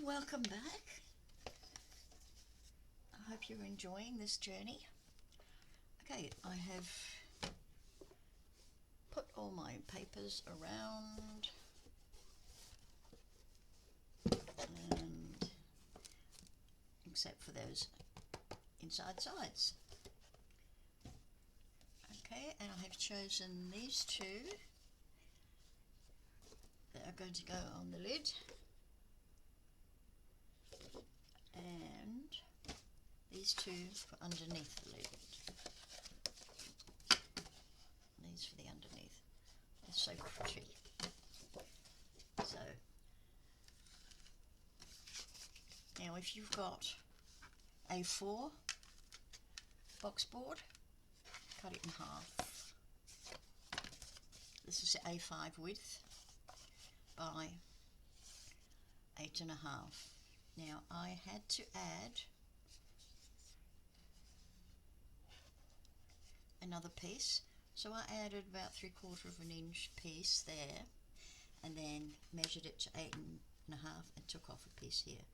welcome back. I hope you're enjoying this journey. Okay, I have put all my papers around and except for those inside sides. Okay, and I have chosen these two that are going to go on the lid, and these two for underneath the lid. These for the underneath. They're so pretty. So now if you've got A4 boxboard, cut it in half. This is A5 width by 8.5. Now I had to add another piece, so I added about 3/4 inch piece there and then measured it to 8.5 and took off a piece here.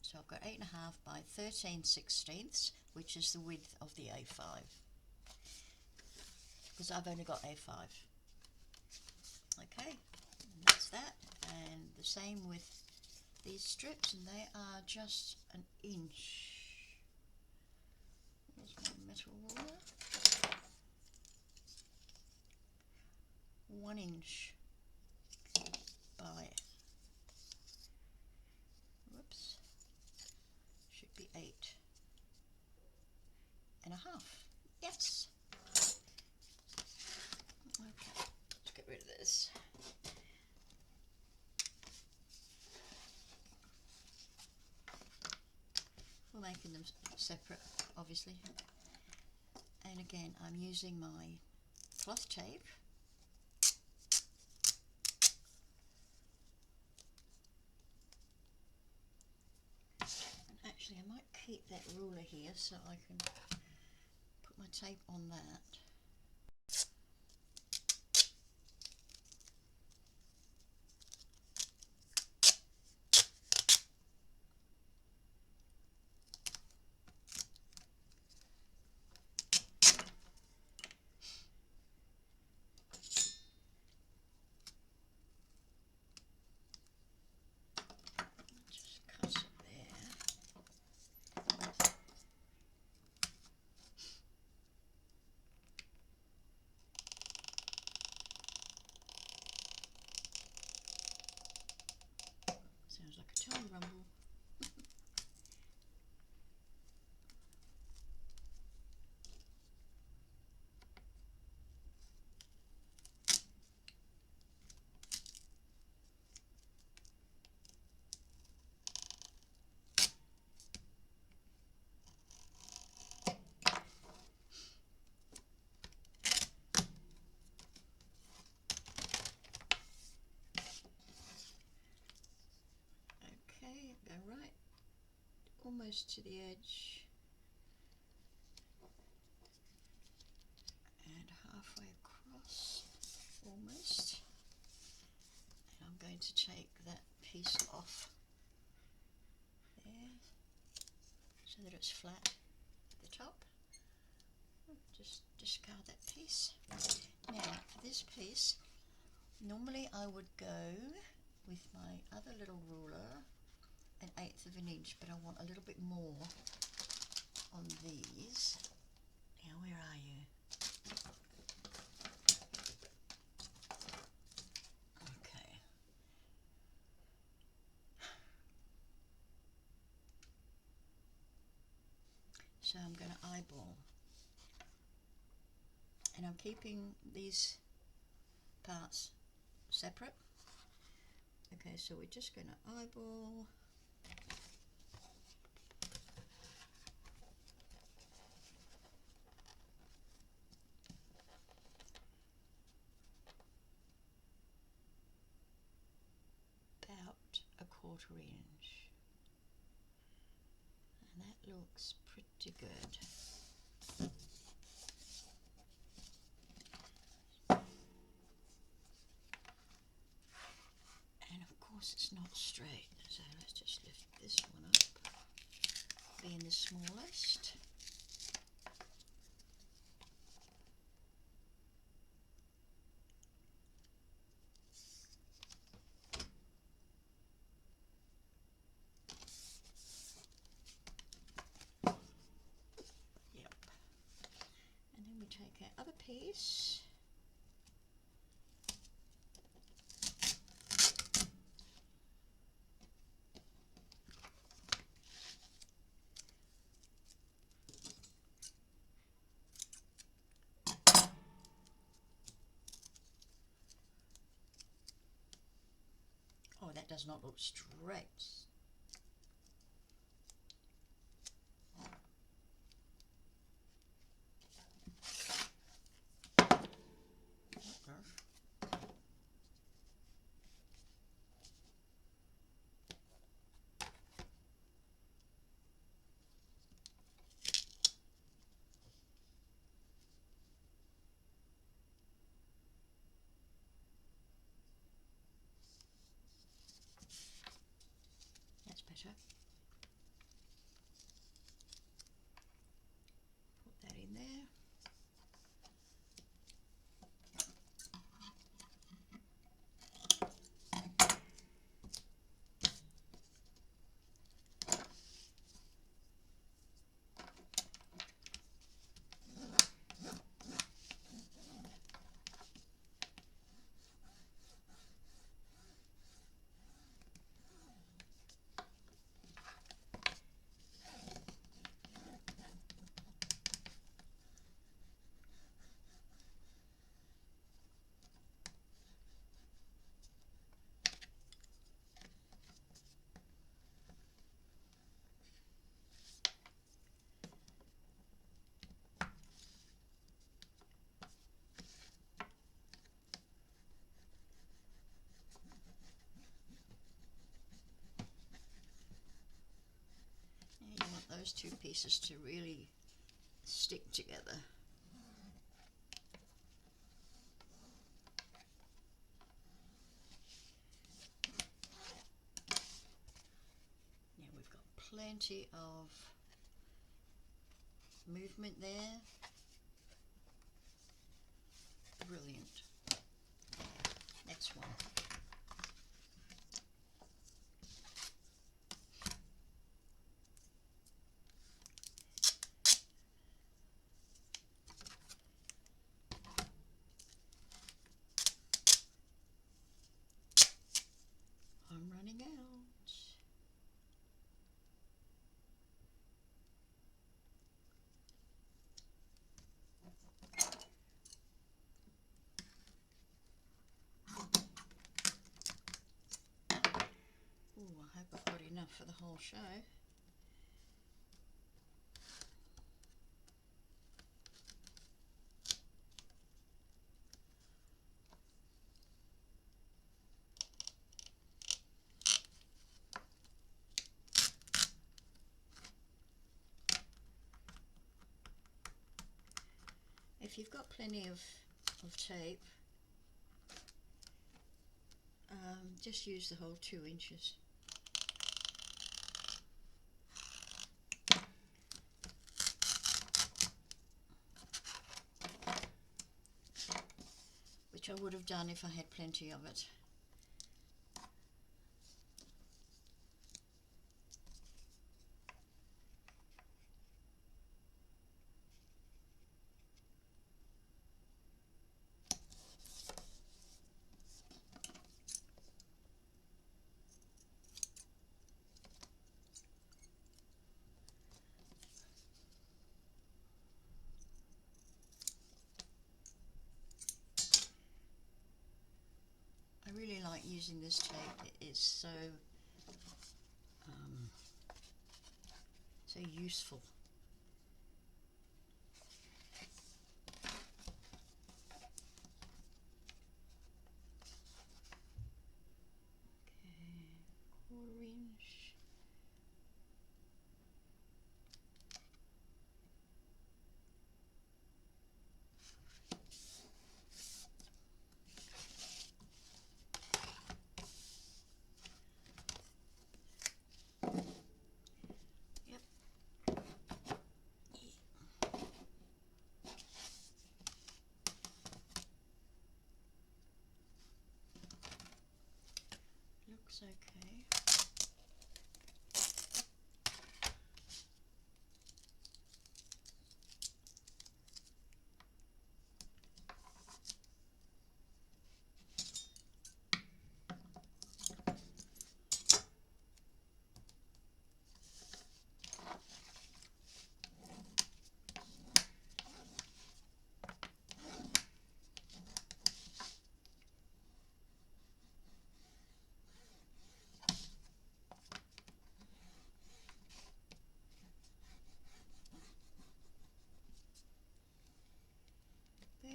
So I've got 8.5 by 13/16, which is the width of the A5, because I've only got A5. Okay, and that's that, and the same with these strips, and they are just an inch. Here's my metal ruler. 1 inch by, whoops, should be 8.5. Yes. Okay, let's get rid of this. We're making them separate, obviously. And again, I'm using my cloth tape. And actually, I might keep that ruler here so I can put my tape on that. Sounds like a tone rumble. Okay, go right almost to the edge and halfway across, almost. And I'm going to take that piece off there so that it's flat at the top. Just discard that piece. Now for this piece, normally I would go with my other little ruler 1/8 inch, but I want a little bit more on these. Now where are you? Okay. So I'm going to eyeball, and I'm keeping these parts separate. Okay, so we're just going to eyeball. About 1/4 inch. And that looks pretty good. And of course course it's not straight, so let's just lift this one up, being the smallest. Yep. And then we take our other piece. Oh, that does not look straight. That's better. Put that in there. You want those two pieces to really stick together. Now we've got plenty of movement there. Brilliant. Next one. I'm running out. Ooh, I hope I've got enough for the whole show. If you've got plenty of tape, just use the whole 2 inches. Which I would have done if I had plenty of it. I really like using this tape. It is so useful. Okay, 1/4 inch.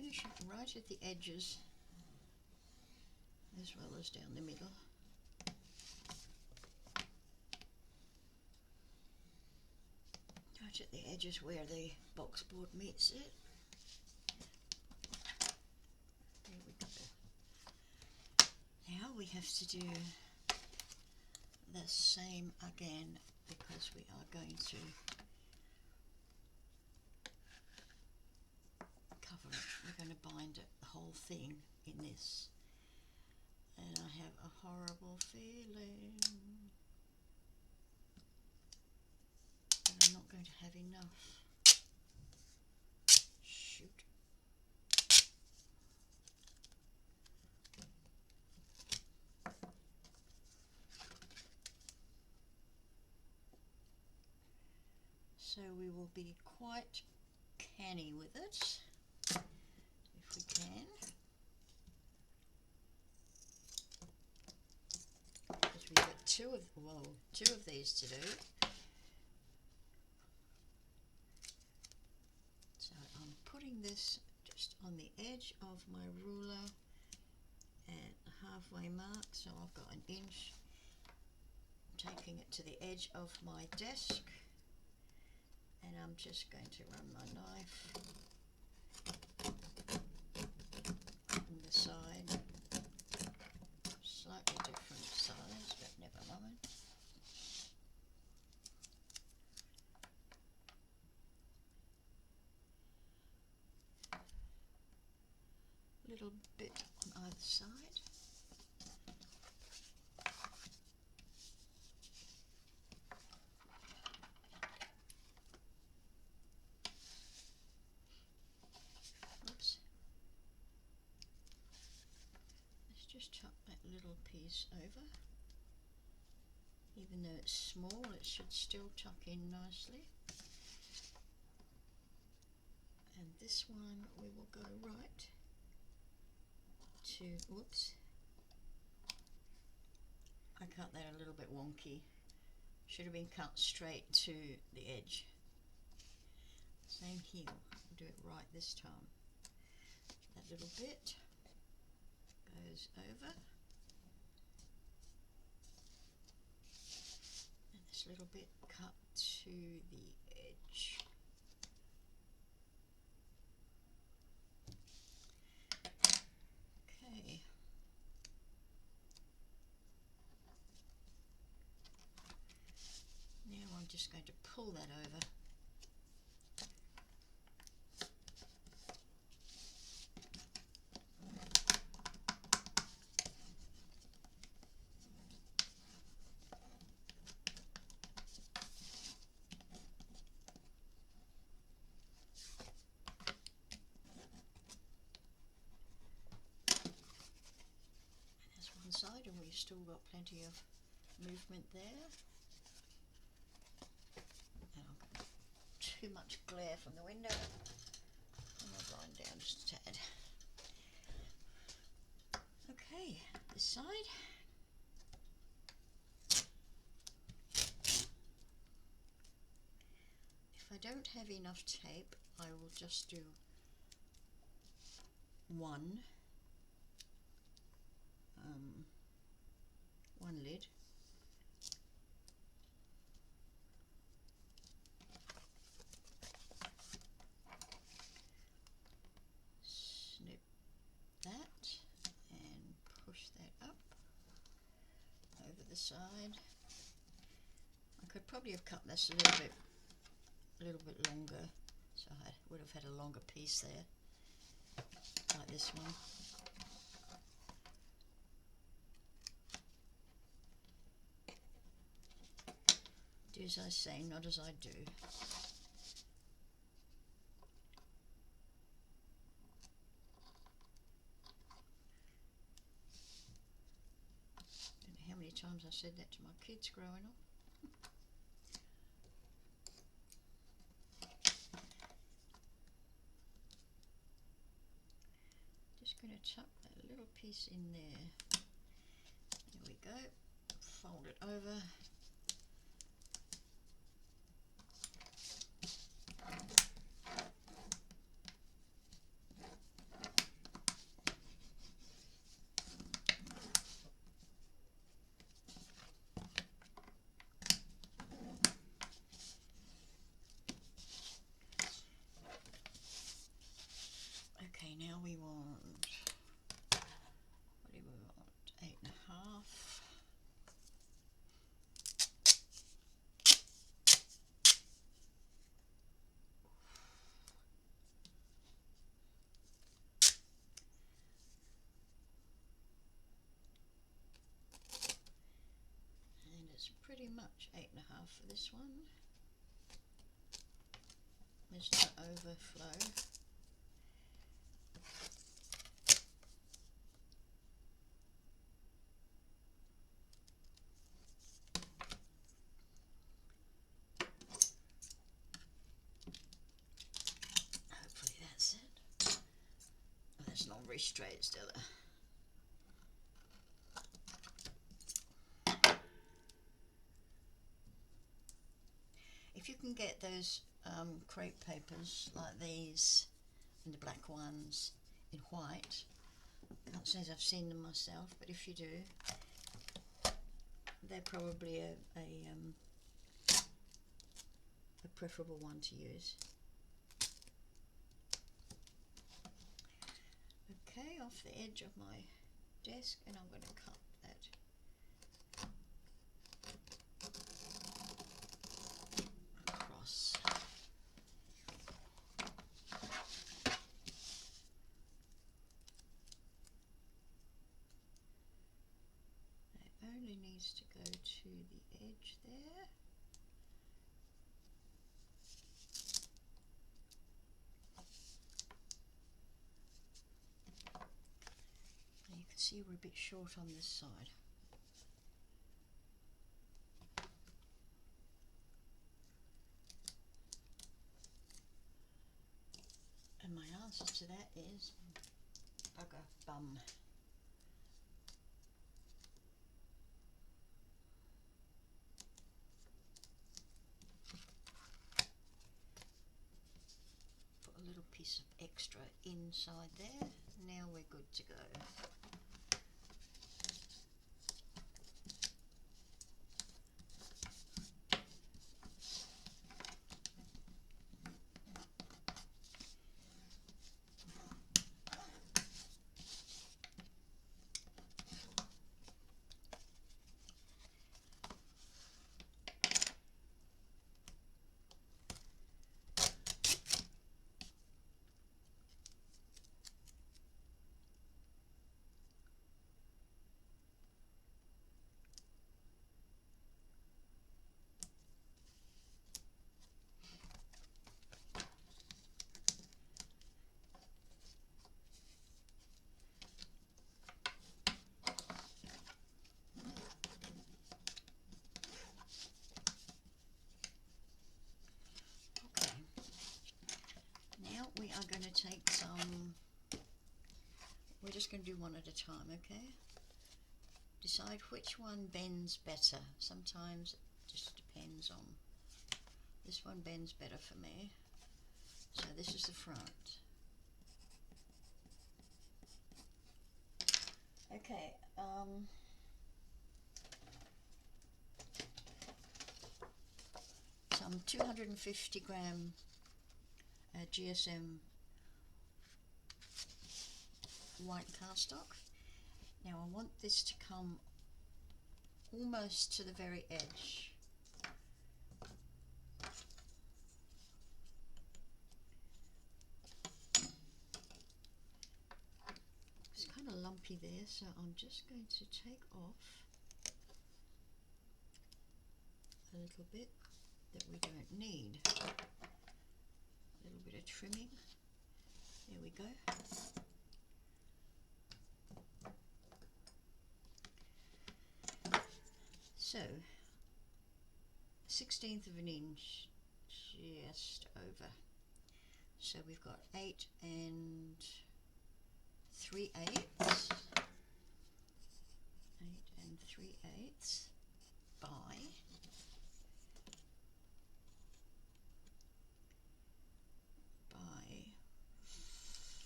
finish it right at the edges as well as down the middle. Right at the edges where the boxboard meets it. There we go. Now we have to do the same again because we are going to cover it. We're going to bind it, the whole thing in this. And I have a horrible feeling that I'm not going to have enough. Shoot. So we will be quite canny with it, if we can. Because we've got two of these to do. So I'm putting this just on the edge of my ruler at halfway mark, so I've got an inch. I'm taking it to the edge of my desk, and I'm just going to run my knife on the side. Slightly different size, but never mind. A little bit on either side. Oops. Let's just tuck that little piece over. Even though it's small, it should still tuck in nicely. And this one we will go right to, whoops, I cut that a little bit wonky. Should have been cut straight to the edge. Same here, I'll do it right this time. That little bit goes over. And this little bit cut to the edge. Okay. Now I'm just going to pull that over. Side, and we've still got plenty of movement there. And I've got too much glare from the window. And I'll blind down just a tad. Okay, this side. If I don't have enough tape, I will just do one lid, snip that and push that up over the side. I could probably have cut this a little bit longer, so I would have had a longer piece there, like this one. Do as I say, not as I do. Don't know how many times I said that to my kids growing up. Just going to tuck that little piece in there. There we go. Fold it over. now we want, what do we want? 8.5. And it's pretty much 8.5 for this one. There's no overflow. Hopefully that's it. Oh, that's not very straight, Stella. If you can get those crepe papers like these and the black ones in white, can't say I've seen them myself, but if you do, they're probably a preferable one to use. Okay, off the edge of my desk, and I'm going to cut that across. It only needs to go to the edge there. And you can see we're a bit short on this side. And my answer to that is bugger bum. Put a little piece of extra inside there. Now we're good to go. We are going to take some, we're just going to do one at a time, okay? Decide which one bends better. Sometimes it just depends on, this one bends better for me. So this is the front. Okay, some 250 gram GSM white cardstock. Now I want this to come almost to the very edge. It's kind of lumpy there, so I'm just going to take off a little bit that we don't need. A little bit of trimming. There we go. So, 1/16 of an inch, just over. So we've got 8 3/8. 8 3/8 by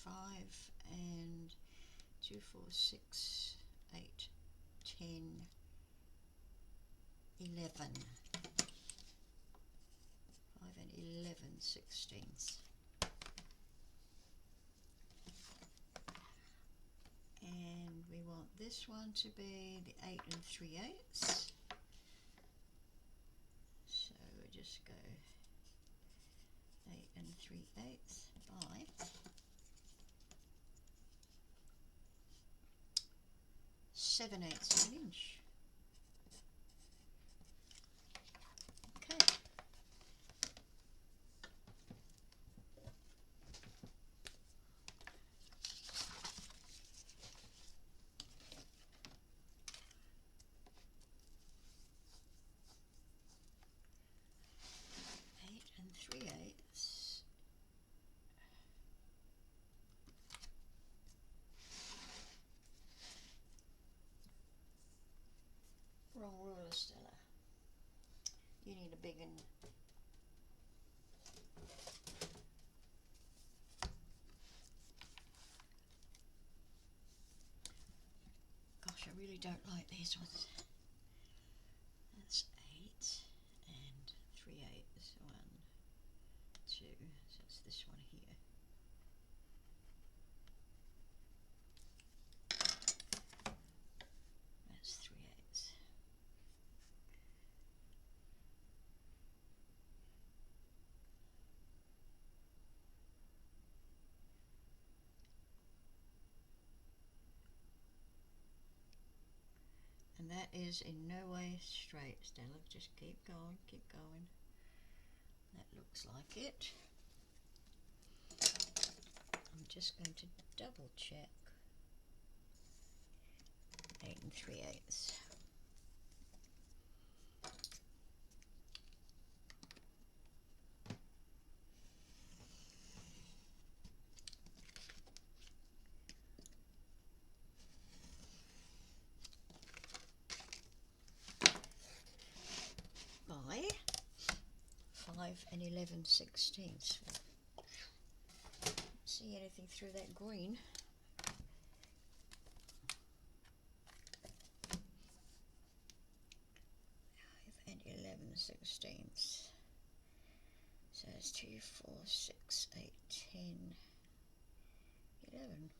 5 2 4 6 8 10 11. 5 and 11/16. this one to be the 8 3/8. So we'll just go 8 3/8 by 7/8 of an inch. Okay. Wrong ruler, Stella. You need a big one. Gosh, I really don't like these ones. That's 8 3/8. 1, 2. So it's this one here. That's 3/8. And that is in no way straight, Stella. Just keep going, keep going. That looks like it. I'm just going to double check. 8 3/8. By 5 11/16. See anything through that green? 5 11/16. So it's 2, 4, 6, 8, 10, 11.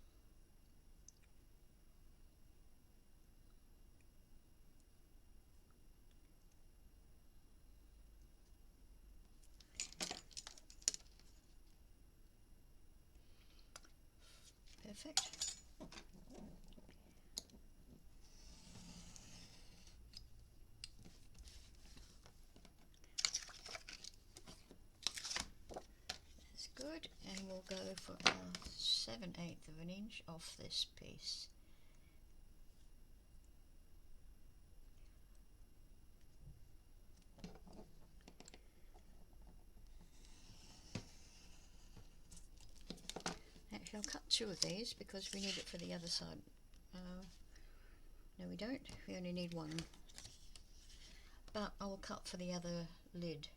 Perfect. That's good, and we'll go for our 7/8 of an inch off this piece. Actually, I'll cut 2 of these because we need it for the other side. No, we don't. We only need 1. But I will cut for the other lid.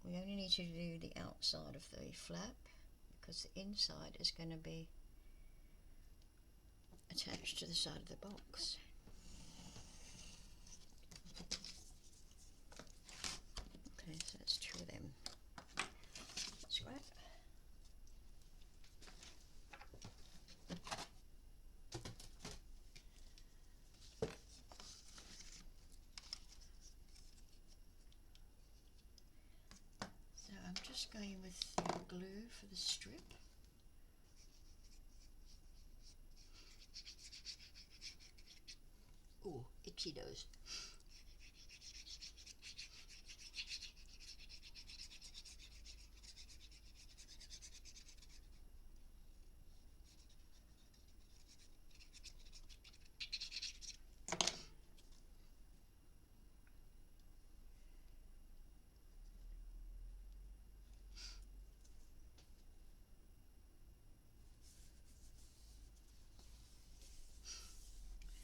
We only need to do the outside of the flap because the inside is going to be attached to the side of the box. Okay, so that's 2 of them. Scrap. So I'm just going with glue for the strip. Oh, itchy nose.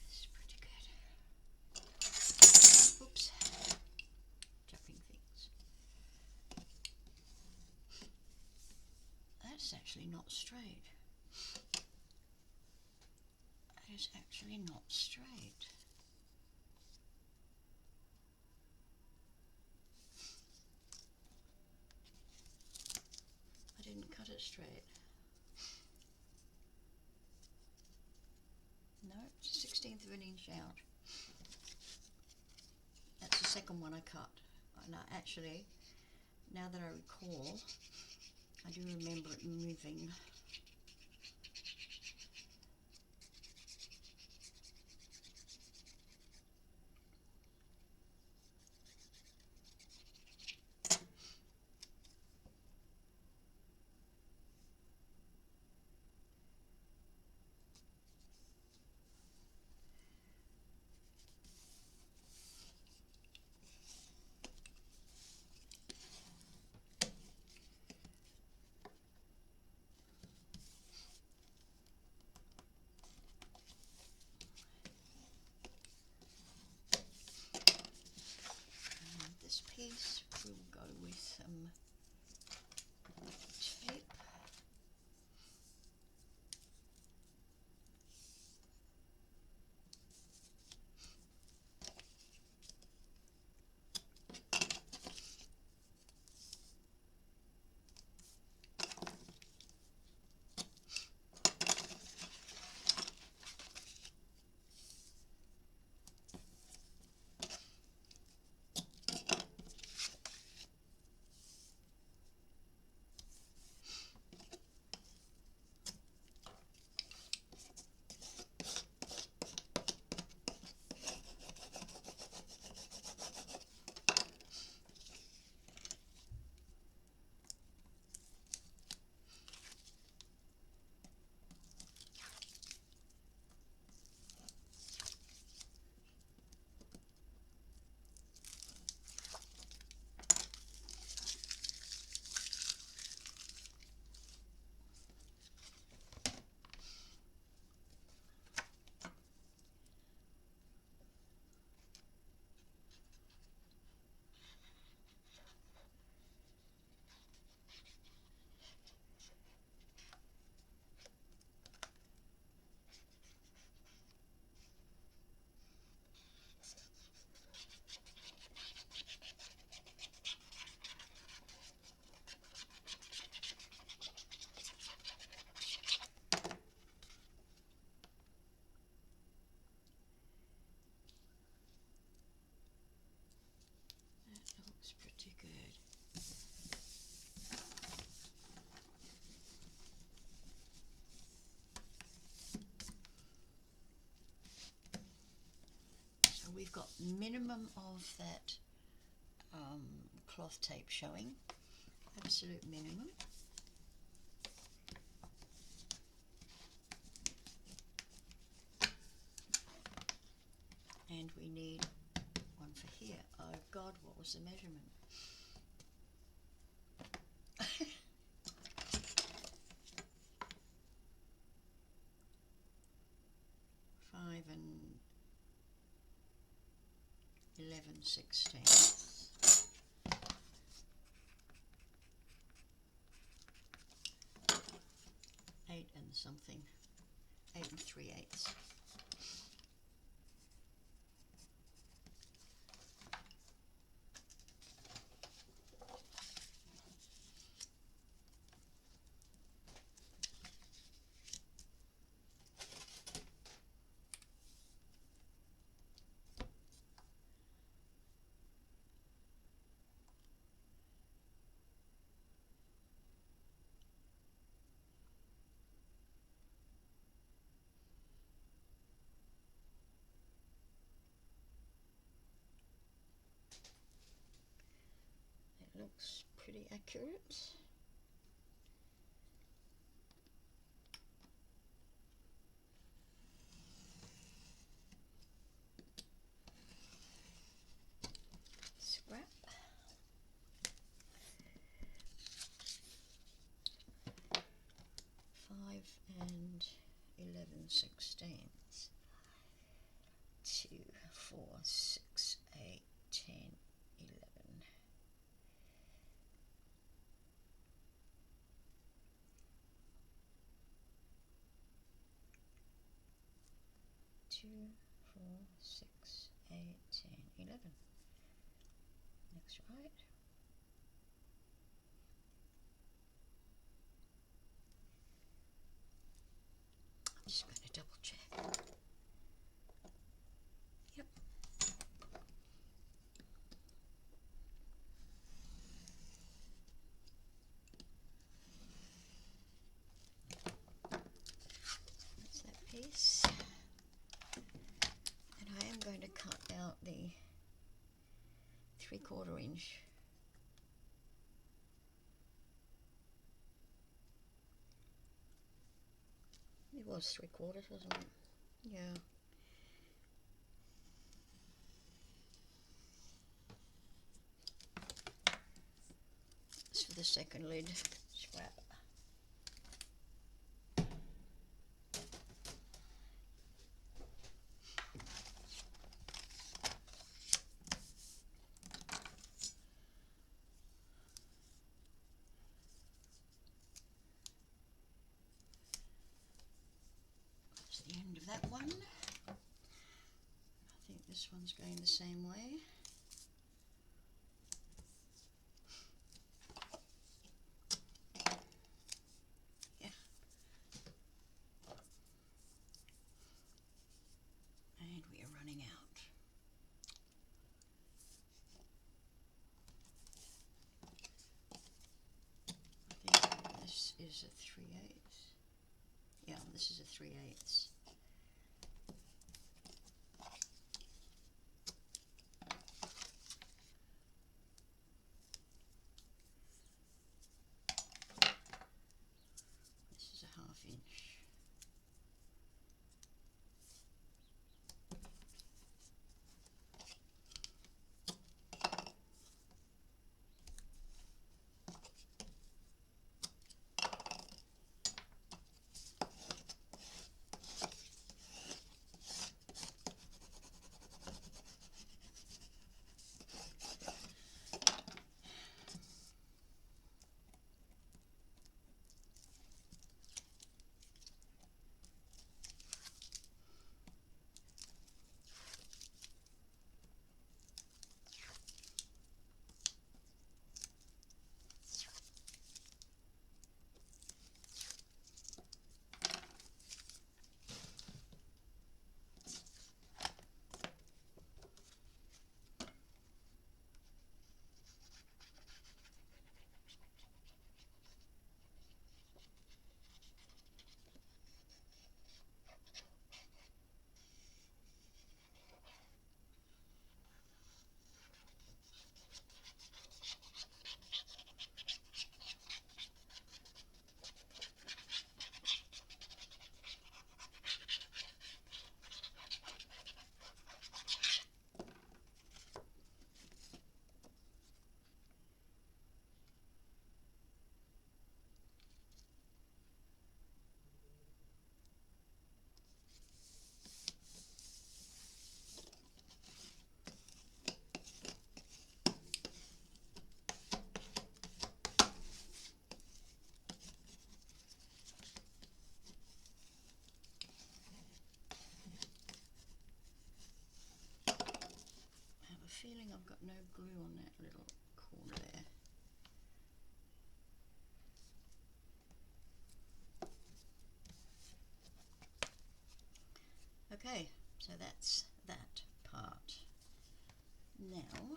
That's pretty good. Oops. Dropping things. That's actually not straight. That is actually not straight. I didn't cut it straight. 1/16 of an inch out. That's the second one I cut. No, actually, now that I recall, I do remember it moving. This piece will go with some tape. Pretty good. So we've got minimum of that cloth tape showing, absolute minimum. And we need one for here. Oh God, what was the measurement? 5 and 11/16. 8 and something. 8 3/8. Looks pretty accurate. Scrap. 5 and 11/16. 2, 4, 6, 8, 10, 11. 2, 4, 6, 8, 10, 11. Next right. I'm just going to double check. 3/4 inch. It was 3/4, wasn't it? Yeah. It's for the second lid. Scrap. That's the end of that one. I think this one's going the same way. Yeah. And we are running out. I think this is a 3/8. Yeah, this is a 3/8. This is a 1/2 inch. Feeling I've got no glue on that little corner there. Okay, so that's that part. Now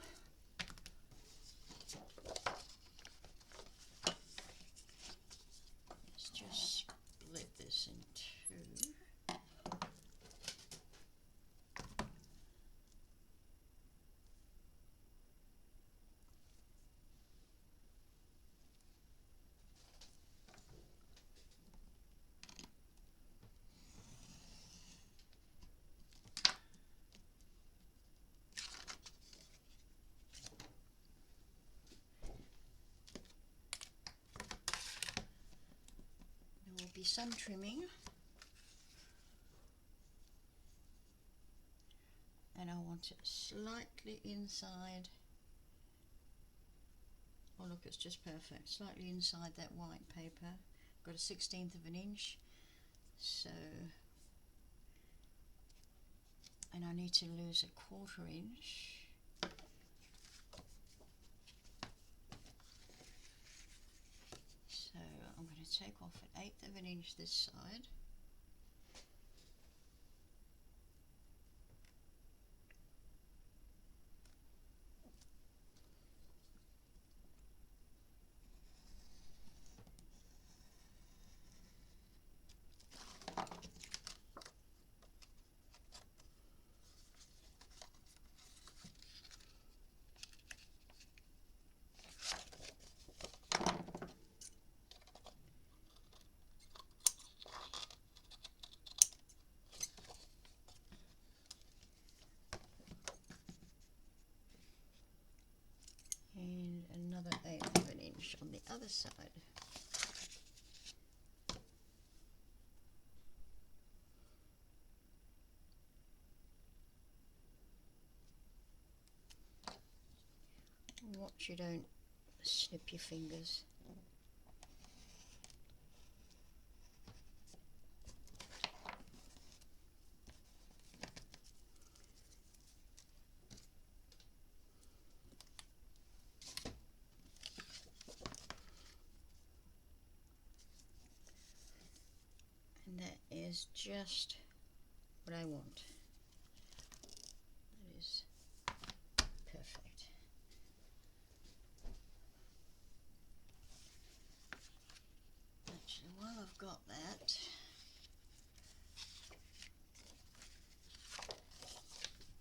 let's just split this in two. There will be some trimming, and I want it slightly inside. Oh look, it's just perfect. Slightly inside that white paper. Got a 1/16 of an inch, so, and I need to lose a 1/4 inch. So I'm going to take off 1/8 of an inch this side. other side. Watch you don't snip your fingers. And that is just what I want. That is perfect. Actually, while I've got that,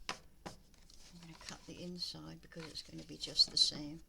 I'm going to cut the inside because it's going to be just the same.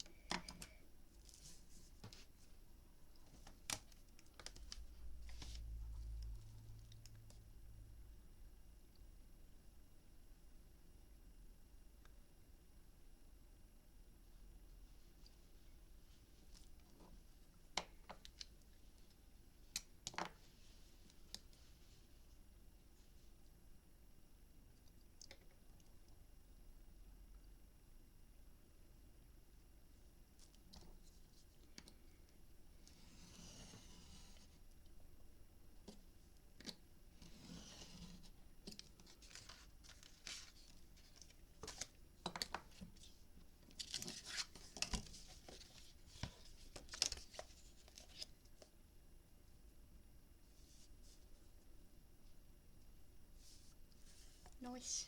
Nice.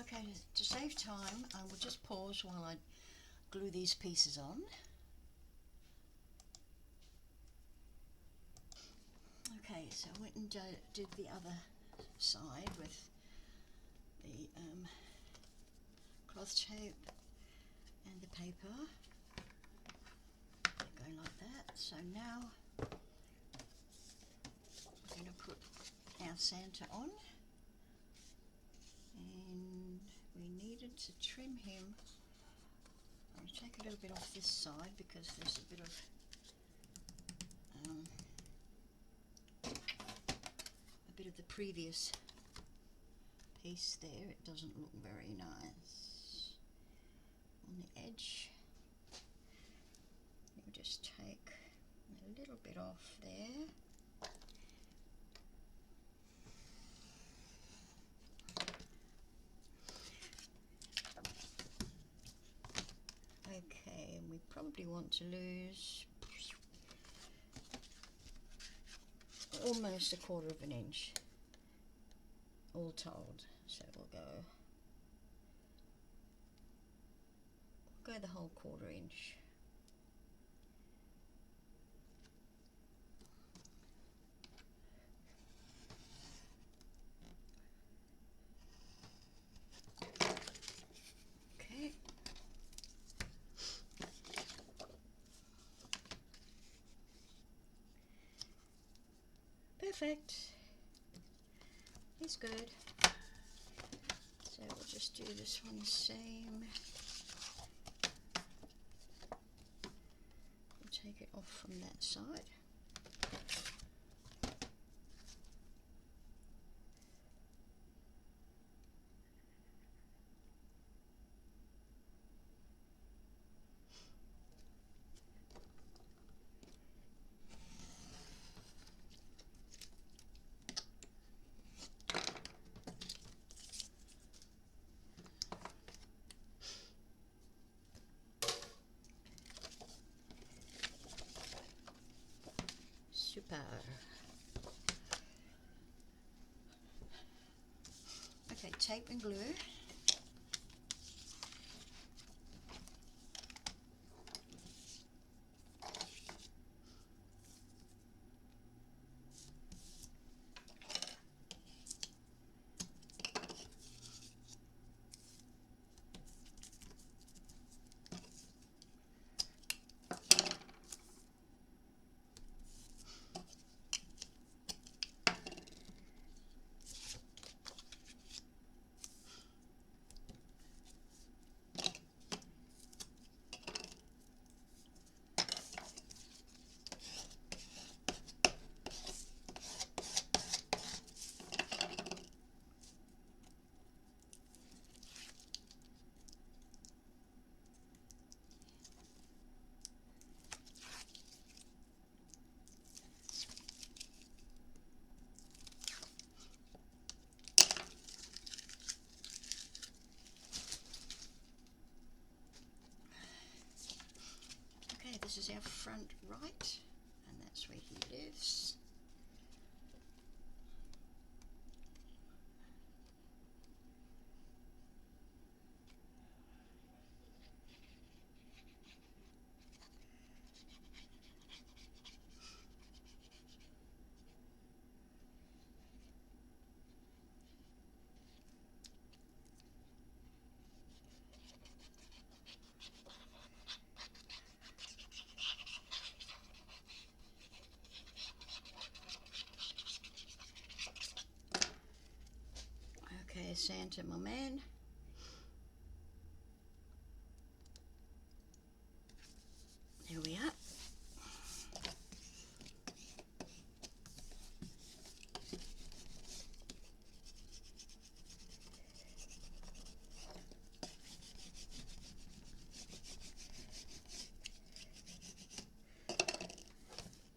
Okay, to save time, I will just pause while I glue these pieces on. Okay, so I went and did the other side with the cloth tape and the paper. Going like that. So now we're going to put our Santa on, and we needed to trim him. I'm going to take a little bit off this side because there's a bit of the previous piece there. It doesn't look very nice on the edge. You just take a little bit off there. Okay, and we probably want to lose almost 1/4 of an inch all told, so we'll go the whole 1/4 inch. Okay. Perfect. It's good. So we'll just do this one the same. We'll take it off from that side. Super. Okay, tape and glue. our front right, and that's where he lives. Okay, Santa, my man. There we are.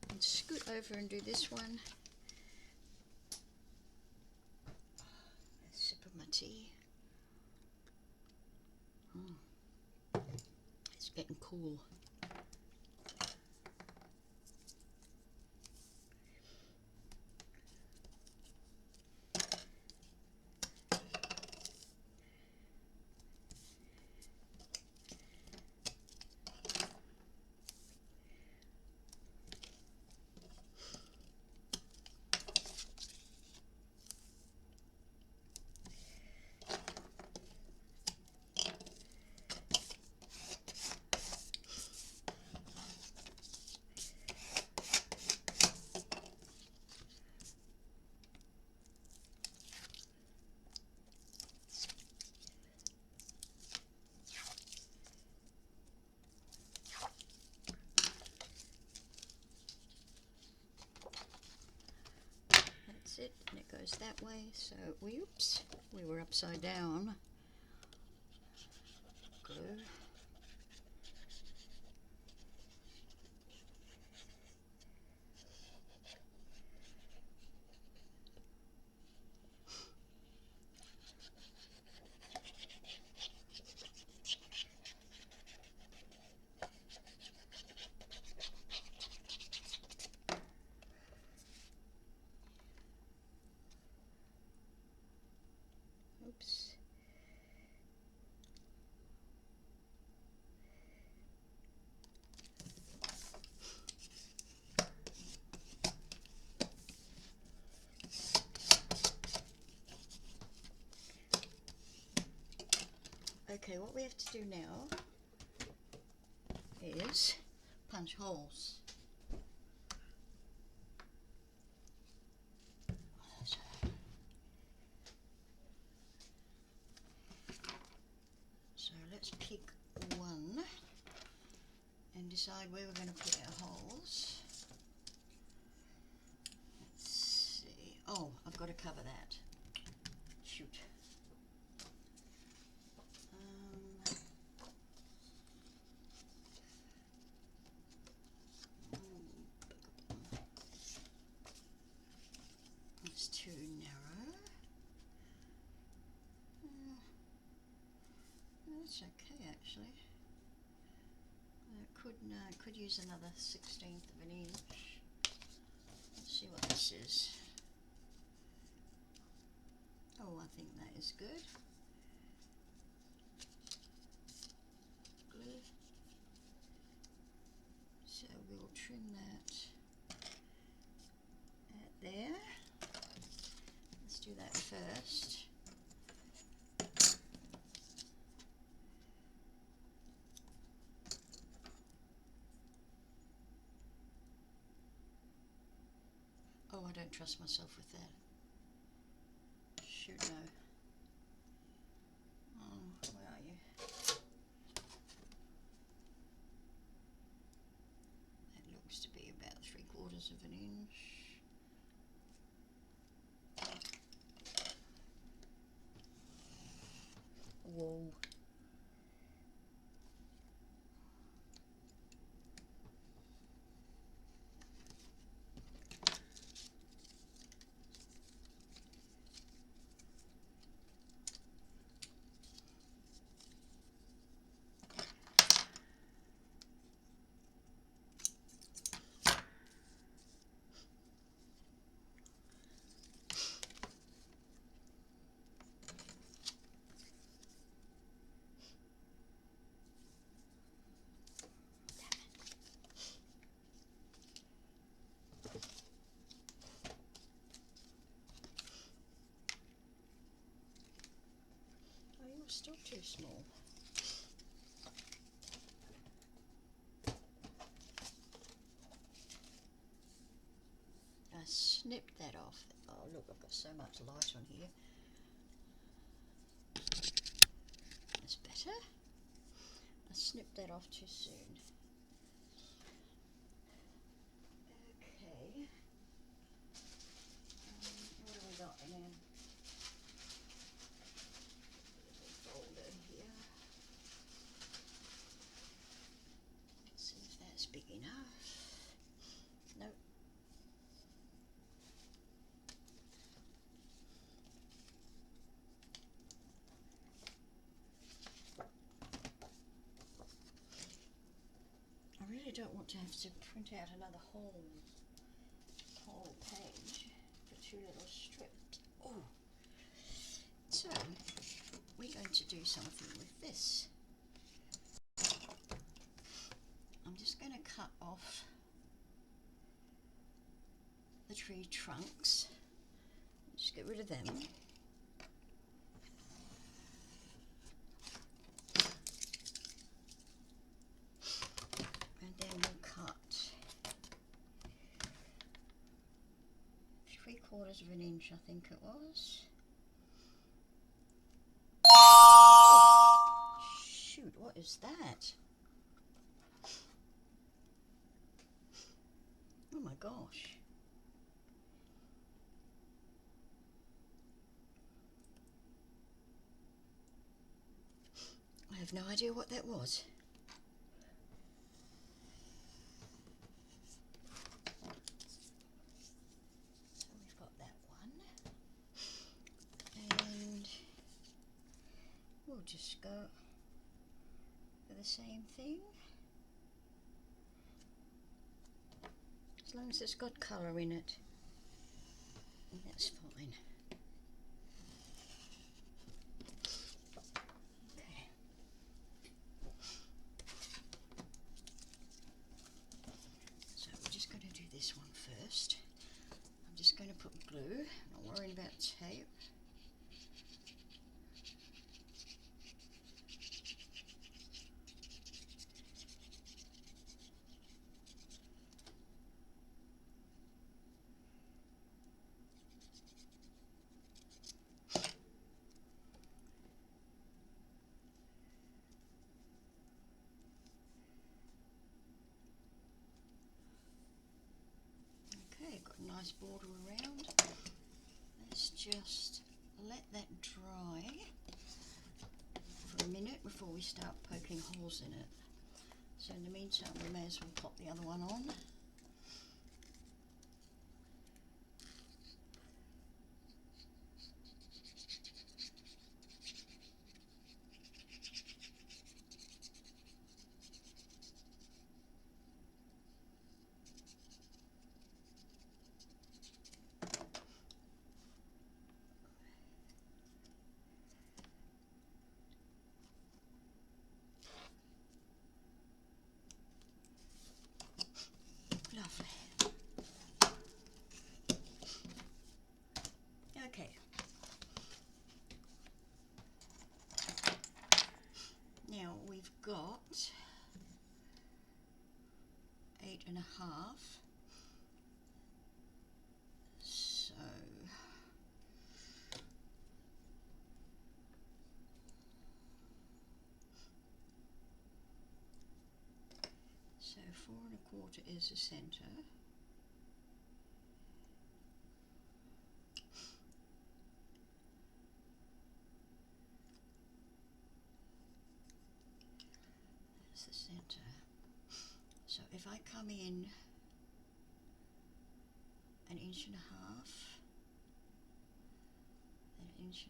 And scoot over and do this one. A sip of my tea. It's getting cool. It, and it goes that way. So we were upside down. Glue. Oops. Okay, what we have to do now is punch holes. So let's pick one and decide where we're going to put our holes. Let's see. Oh, I've got to cover that. Shoot. It's too narrow. That's okay actually. Could use another 1/16 of an inch. Let's see what this is. Oh, I think that is good. Glue. So we'll trim that at there. Let's do that first. Oh, I don't trust myself with that. Shoot, no. Oh, where are you? That looks to be about 3/4 of an inch. Whoa. still too small. I snipped that off. Oh look, I've got so much light on here. That's better. I snipped that off too soon. Okay. What have we got in a little folder here? Let's see if that's big enough. Nope. I really don't want to have to print out another whole page for two little strips. Oh, so we're going to do something with this. I'm just going to cut off the tree trunks. Just get rid of them. And then we'll cut 3/4 of an inch, I think it was. Oh, shoot, what is that? Oh my gosh. I have no idea what that was. So we've got that one. And we'll just go for the same thing. As long as it's got colour in it, that's fine. Okay. So we're just going to do this one first. I'm just going to put glue, not worrying about tape. Okay, got a nice border around. Let's just let that dry for a minute before we start poking holes in it. So in the meantime, we may as well pop the other one on. Lovely. Okay. Now we've got 8.5. So 4.25 is the centre. That's the centre. So if I come in 1.5 inches, 1.5 inches,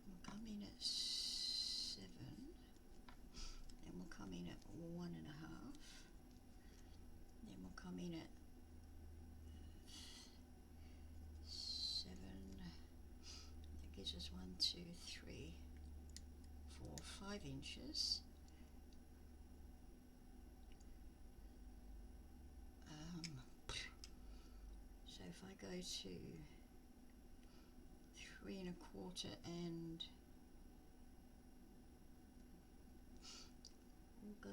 we'll come in at 7, then we'll come in at 1.5, then we'll come in at 7, that gives us 1, 2, 3, 4, 5 inches. So if I go to 3, 3¼ and we'll go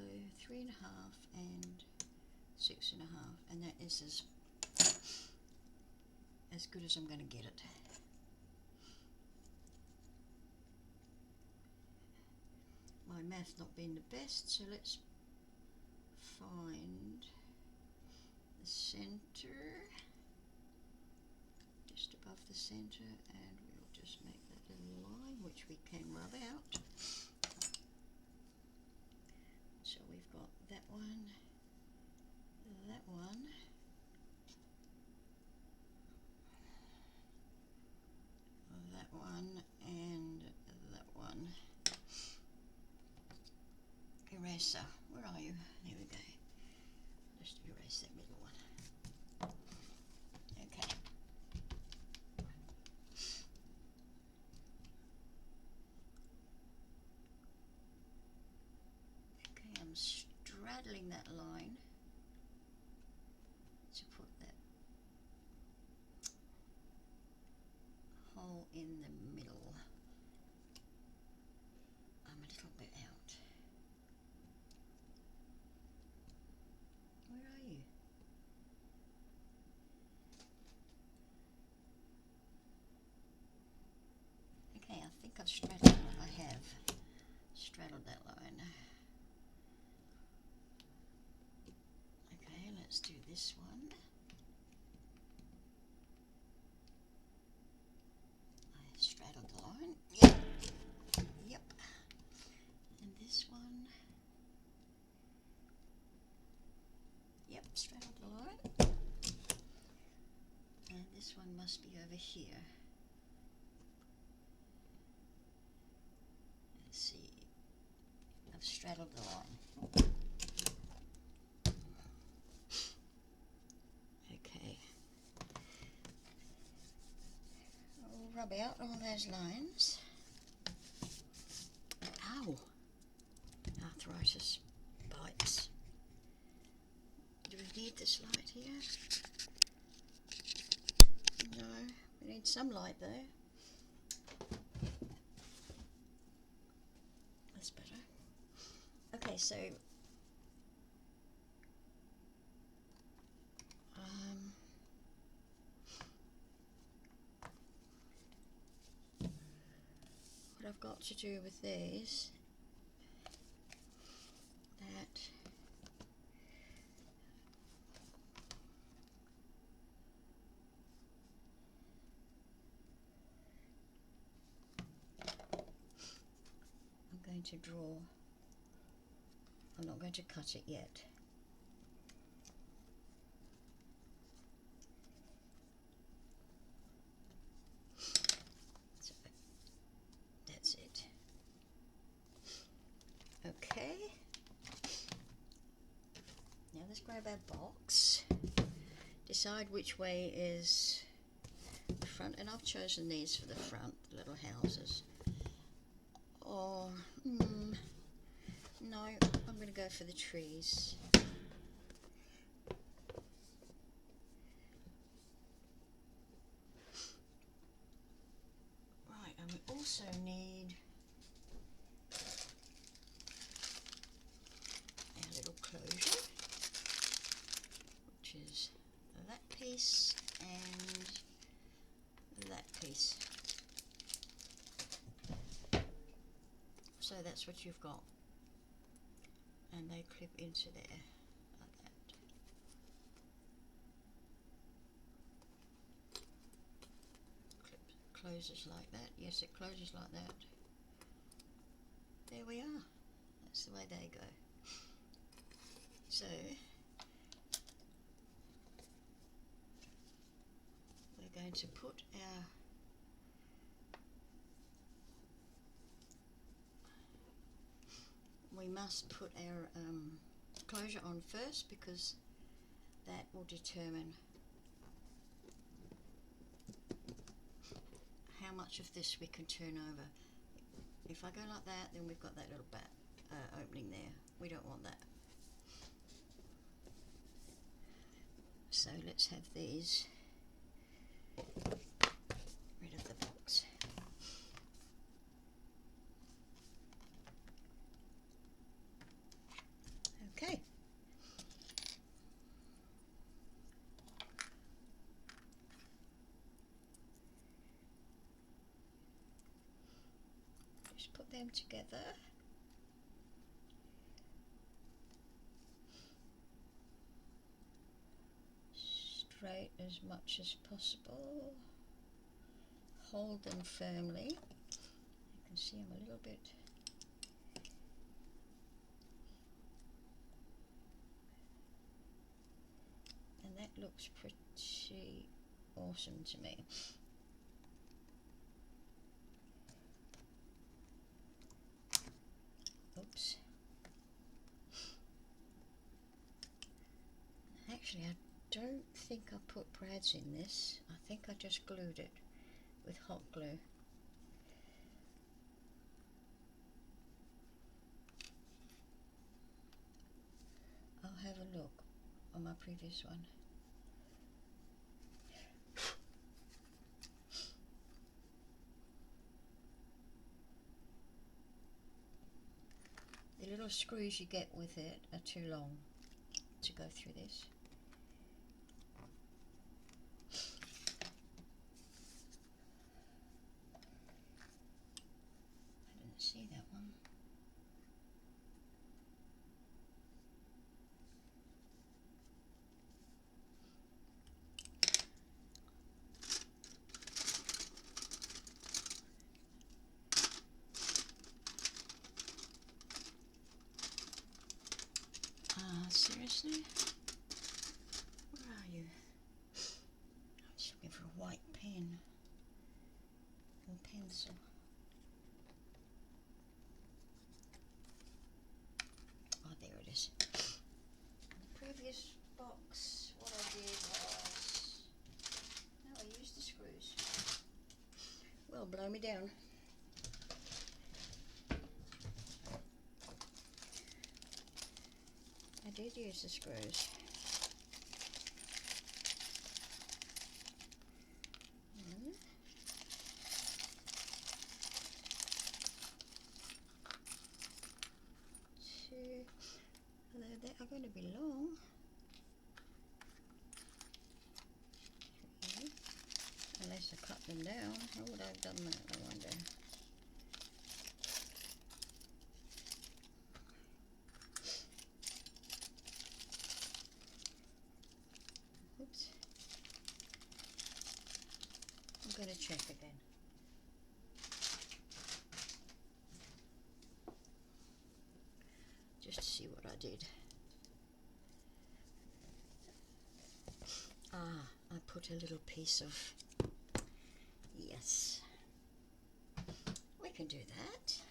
3½ and 6½, and that is as good as I'm going to get it. My math not being the best, so let's find the center, just above the center, and we'll just make that little line which we can rub out. So we've got that one, that one, that one, and that one. Eraser, where are you? There we go. Just erase that middle one. Okay. Okay, I'm straddling that line to put that hole in the middle. I'm a little bit out. Where are you? Okay, I think I've straddled it. I have straddled that line. Okay, let's do this one. I straddled the line. Yep. Yep. And this one. Yep, straddled the line. And this one must be over here. Let's see. I've straddled the line. Okay. I'll rub out all those lines. Ow! Arthritis bites. Do we need this light here? No, we need some light though. That's better. Okay, so what I've got to do with these, that I'm going to draw. I'm not going to cut it yet. So that's it. Okay. Now let's grab our box. Decide which way is the front, and I've chosen these for the front, the little houses. Or no, I'm going to go for the trees. Right, and we also need our little closure, which is that piece and that piece. So that's what you've got. And they clip into there like that. Closes like that. Yes, it closes like that. There we are. That's the way they go. So we're going to put our we must put our closure on first, because that will determine how much of this we can turn over. If I go like that, then we've got that little opening there. We don't want that. So let's have these rid of the box. put them together. Straight as much as possible. Hold them firmly. You can see I'm a little bit and that looks pretty awesome to me. Oops. Actually, I don't think I put brads in this. I think I just glued it with hot glue. I'll have a look on my previous one. The little screws you get with it are too long to go through this. I didn't see that one. Seriously? Where are you? I'm just looking for a white pen or pencil. Oh, there it is. In the previous box, what I did was... No, I used the screws. Well, blow me down. I did use the screws. They are going to be long. 3, unless I cut them down. How would I have done that, I wonder? Oops. I'm going to check again. Just to see what I did. I put a little piece of, yes, we can do that.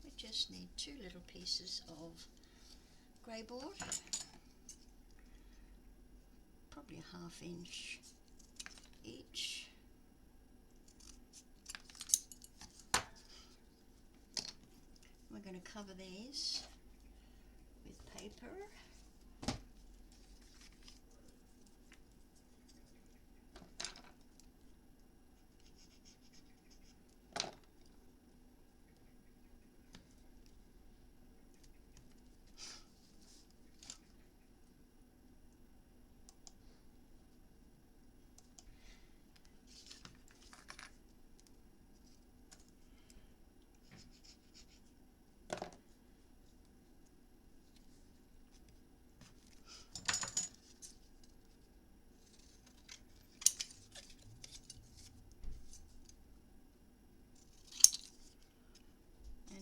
We just need 2 little pieces of grey board, probably a 1/2 inch each. We're going to cover these with paper.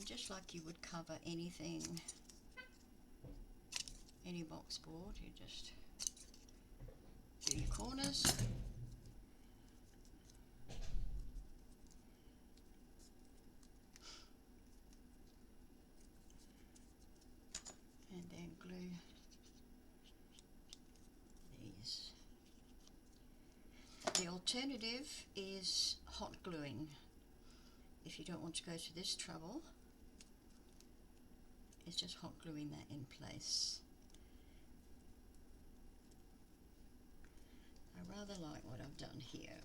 Just like you would cover anything, any box board, you just do your corners. And then glue these. The alternative is hot gluing. If you don't want to go to this trouble, it's just hot gluing that in place. I rather like what I've done here.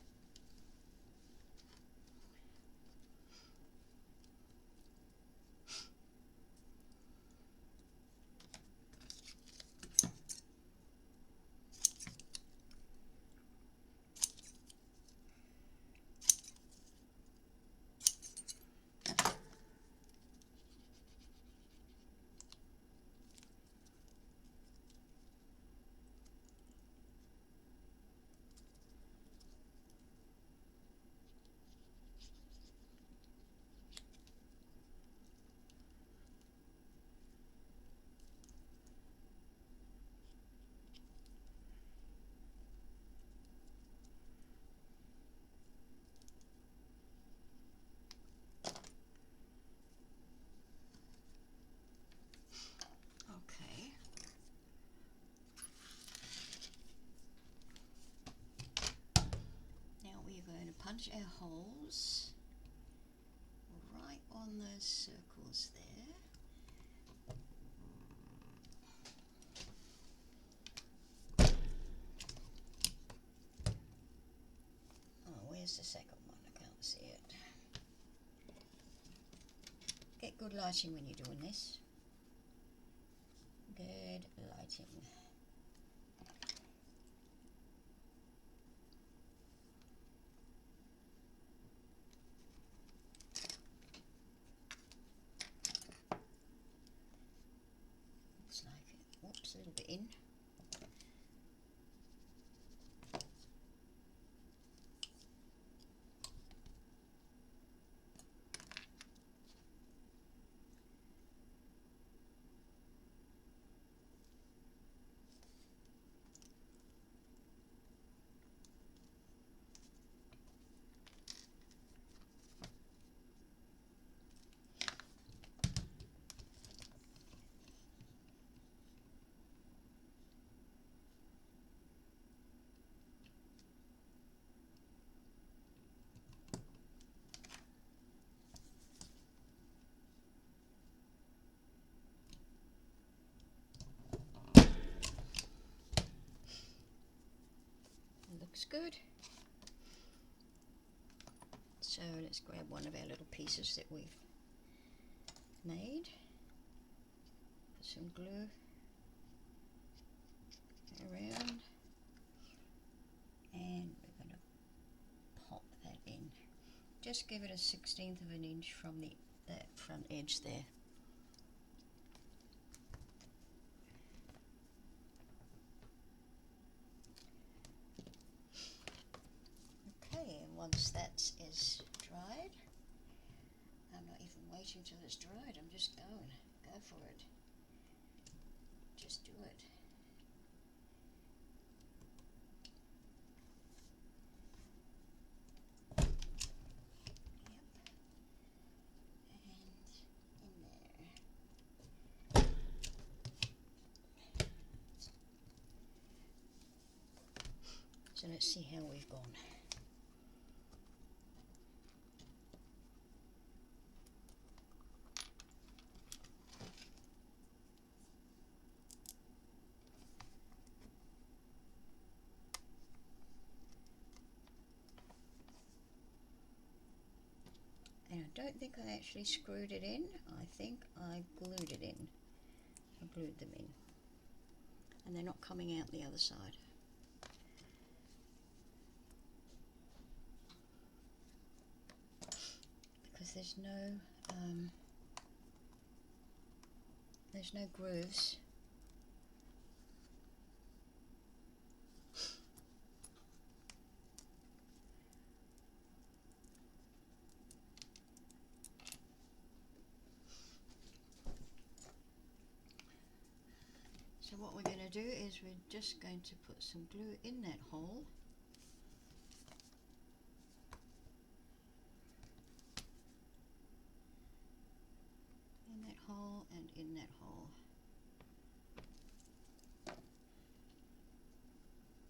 enlarge our holes right on those circles there. Oh, where's the second one? I can't see it. Get good lighting when you're doing this. Good lighting. Looks like it. Whoops, a little bit in. Looks good. So let's grab one of our little pieces that we've made. Put some glue around, and we're going to pop that in. Just give it a 1/16 of an inch from that front edge there. Okay, and once that is dried, I'm not even waiting till it's dried, I'm just going. Go for it. Just do it. Yep. And in there. So let's see how we've gone. And I don't think I actually screwed it in, I think I glued it in. I glued them in. And they're not coming out the other side. Because there's no grooves. So what we're going to do is we're just going to put some glue in that hole. In that hole and in that hole.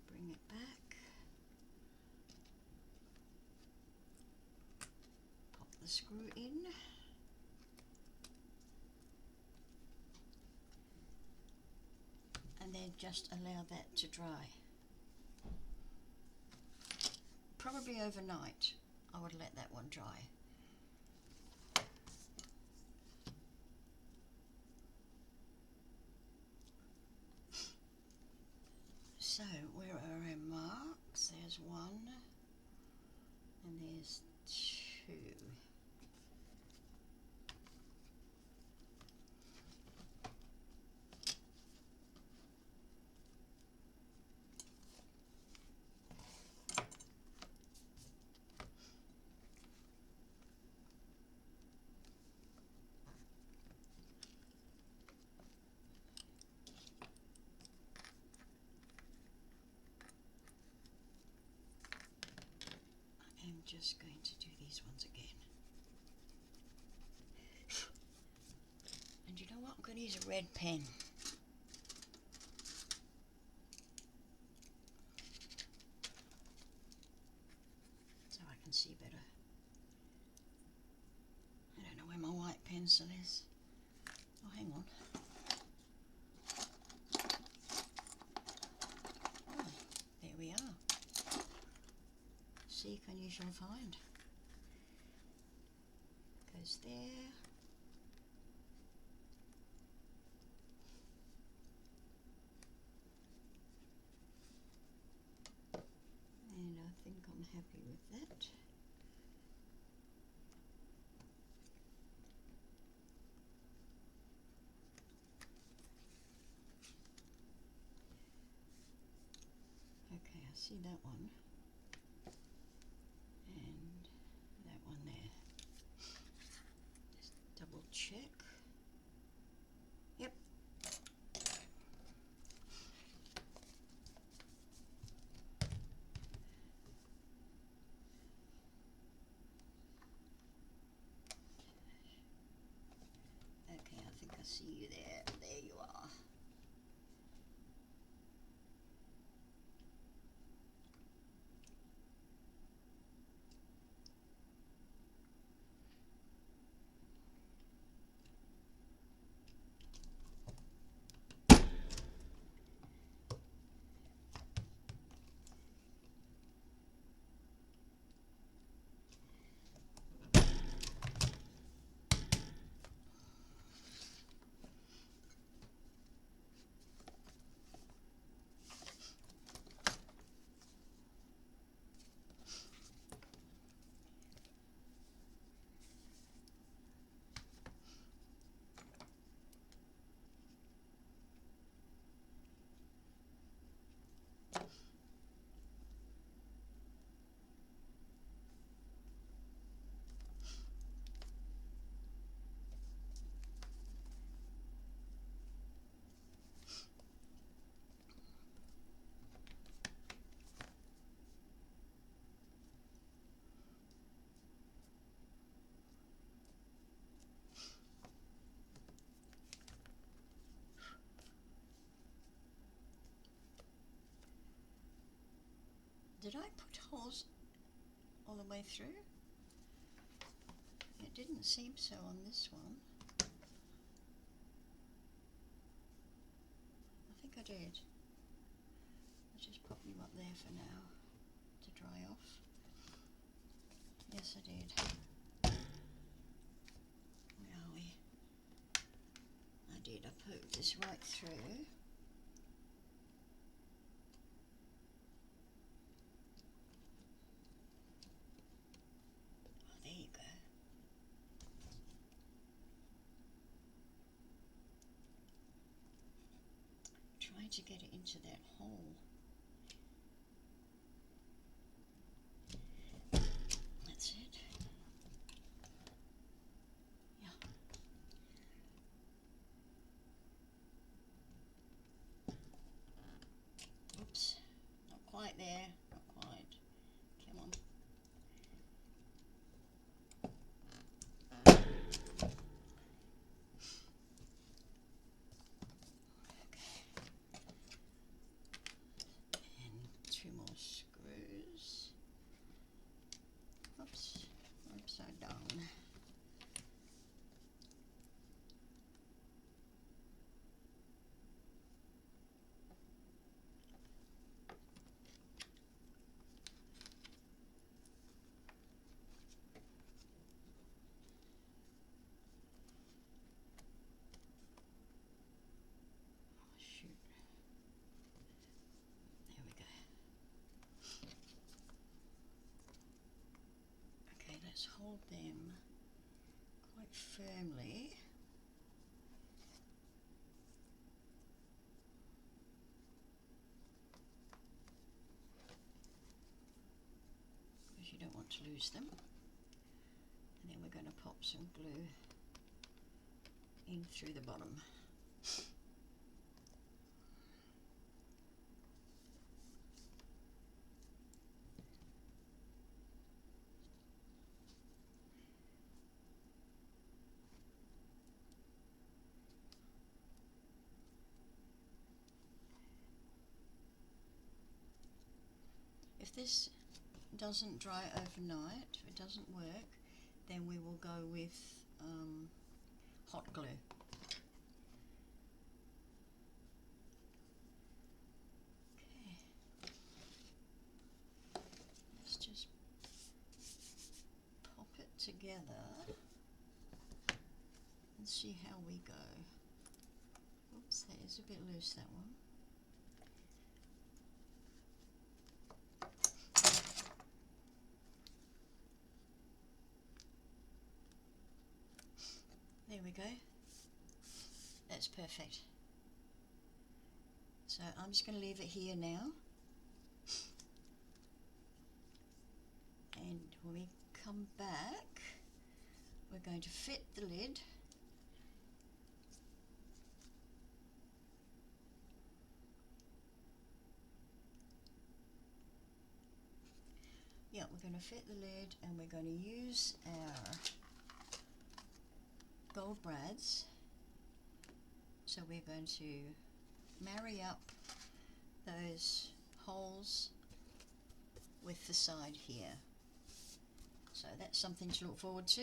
Bring it back. Pop the screw in. And then just allow that to dry. Probably overnight. I would let that one dry. So where are our marks? There's one and there's two. I'm just going to do these ones again. And you know what? I'm going to use a red pen. So I can see pencil is. Oh, hang on. Oh, there we are. Seek and you shall find. Goes there. And I think I'm happy with that. Okay, I see that one. And that one there. Just double check. Yep. Okay, I think I see you there. There you are. Did I put holes all the way through? It didn't seem so on this one. I think I did. I'll just pop you up there for now to dry off. Yes, I did. Where are we? I did. I poked this right through. There you go. Trying to get it into that hole. That's it. Yeah. Oops. Not quite there. Not quite. Come on. Two more screws. Oops, upside down. Oh, shoot. There we go. Okay, let's hold them quite firmly. Because you don't want to lose them. And then we're going to pop some glue in through the bottom. If this doesn't dry overnight, if it doesn't work, then we will go with hot glue. Okay. Let's just pop it together and see how we go. Oops, that is a bit loose, that one. There we go. That's perfect. So I'm just going to leave it here now. And when we come back, we're going to fit the lid. Yeah, we're going to fit the lid and we're going to use our gold brads. So we're going to marry up those holes with the side here. So that's something to look forward to.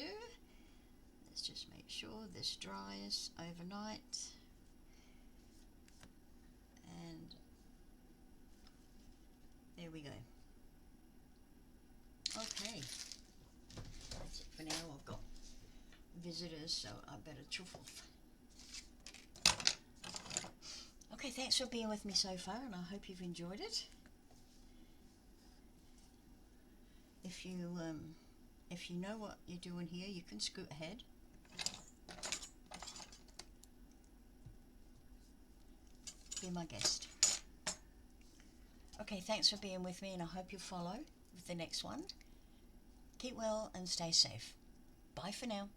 Let's just make sure this dries overnight. And there we go. Okay, that's it for now. I've got visitors, so I better chuff off. Okay, thanks for being with me so far, and I hope you've enjoyed it. If you know what you're doing here, you can scoot ahead. Be my guest. Okay, thanks for being with me, and I hope you follow with the next one. Keep well and stay safe. Bye for now.